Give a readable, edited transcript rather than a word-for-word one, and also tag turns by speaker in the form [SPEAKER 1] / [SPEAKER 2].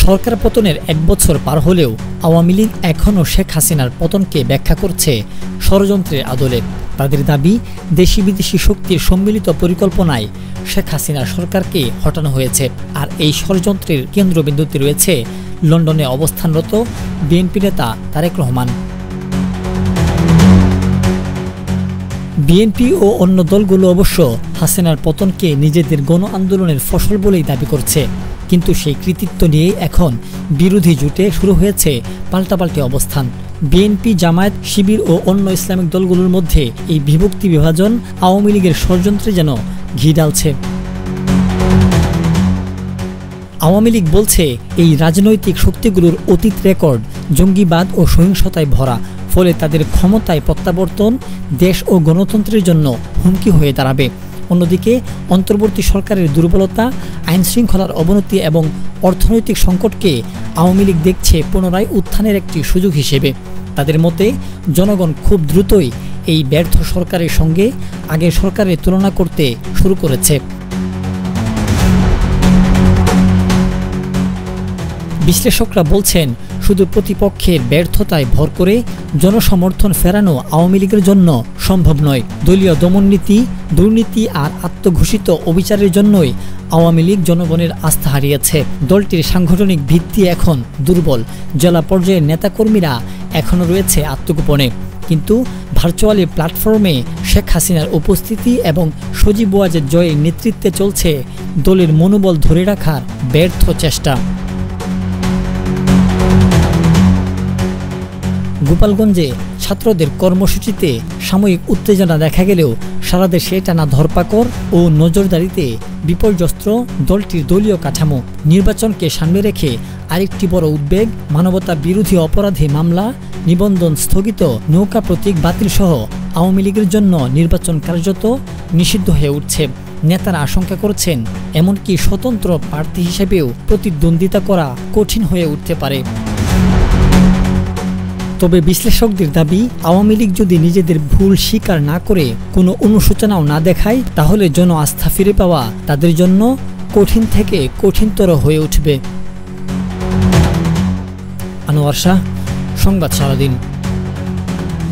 [SPEAKER 1] সরকার পতনের ১ বছর পার হলেও আওয়ামী লীগ এখনও শেখ হাসিনার পতনকে ব্যাখ্যা করছে ষড়যন্ত্রের আদলে। তাদের দাবি, দেশি বিদেশি শক্তির সম্মিলিত পরিকল্পনায় শেখ হাসিনার সরকারকে হটানো হয়েছে। আর এই ষড়যন্ত্রের কেন্দ্রবিন্দুতে রয়েছে লন্ডনে অবস্থানরত বিএনপি নেতা তারেক রহমান। বিএনপি ও অন্য দলগুলো অবশ্য হাসিনার পতনকে নিজেদের গণ আন্দোলনের ফসল বলেই দাবি করছে, কিন্তু সেই কৃতিত্ব নিয়েই এখন বিরোধী জোটে শুরু হয়েছে পাল্টাপাল্টি অবস্থান। বিএনপি, জামায়াত, শিবির ও অন্য ইসলামিক দলগুলোর মধ্যে এই বিভক্তি বিভাজন আওয়ামী লীগের ষড়যন্ত্রে যেন ঘি ঢালছে। আওয়ামী লীগ বলছে, এই রাজনৈতিক শক্তিগুলোর অতীত রেকর্ড জঙ্গিবাদ ও সহিংসতায় ভরা, ফলে তাদের ক্ষমতায় প্রত্যাবর্তন দেশ ও গণতন্ত্রের জন্য হুমকি হয়ে দাঁড়াবে। অন্যদিকে অন্তর্বর্তী সরকারের দুর্বলতা, আইনশৃঙ্খলার অবনতি এবং অর্থনৈতিক সংকটকে আওয়ামী লীগ দেখছে পুনরায় উত্থানের একটি সুযোগ হিসেবে। তাদের মতে, জনগণ খুব দ্রুতই এই ব্যর্থ সরকারের সঙ্গে আগের সরকারের তুলনা করতে শুরু করেছে। বিশ্লেষকরা বলছেন, শুধু প্রতিপক্ষের ব্যর্থতায় ভর করে জনসমর্থন ফেরানো আওয়ামী লীগের জন্য সম্ভব নয়। দলীয় দমননীতি, দুর্নীতি আর আত্মঘোষিত অবিচারের জন্যই আওয়ামী লীগ জনগণের আস্থা হারিয়েছে। দলটির সাংগঠনিক ভিত্তি এখন দুর্বল, জেলা পর্যায়ের নেতাকর্মীরা এখনও রয়েছে আত্মগোপনে। কিন্তু ভার্চুয়ালি প্ল্যাটফর্মে শেখ হাসিনার উপস্থিতি এবং সজীব ওয়াজেদ জয়ের নেতৃত্বে চলছে দলের মনোবল ধরে রাখার ব্যর্থ চেষ্টা। গোপালগঞ্জে ছাত্রদের কর্মসূচিতে সাময়িক উত্তেজনা দেখা গেলেও সারা দেশে টানা ধরপাকড় ও নজরদারিতে বিপর্যস্ত দলটির দলীয় কাঠামো। নির্বাচনকে সামনে রেখে আরেকটি বড় উদ্বেগ, মানবতা বিরোধী অপরাধে মামলা, নিবন্ধন স্থগিত, নৌকা প্রতীক বাতিল সহ আওয়ামী লীগের জন্য নির্বাচন কার্যত নিষিদ্ধ হয়ে উঠছে। নেতারা আশঙ্কা করছেন, এমনকি স্বতন্ত্র প্রার্থী হিসেবেও প্রতিদ্বন্দ্বিতা করা কঠিন হয়ে উঠতে পারে। তবে বিশ্লেষকদের দাবি, আওয়ামী লীগ যদি নিজেদের ভুল স্বীকার না করে কোনো অনুশোচনাও না দেখায়, তাহলে জন আস্থা ফিরে পাওয়া তাদের জন্য কঠিন থেকে কঠিনতর হয়ে উঠবে। আনোয়ার শাহ, সংবাদ সারাদিন।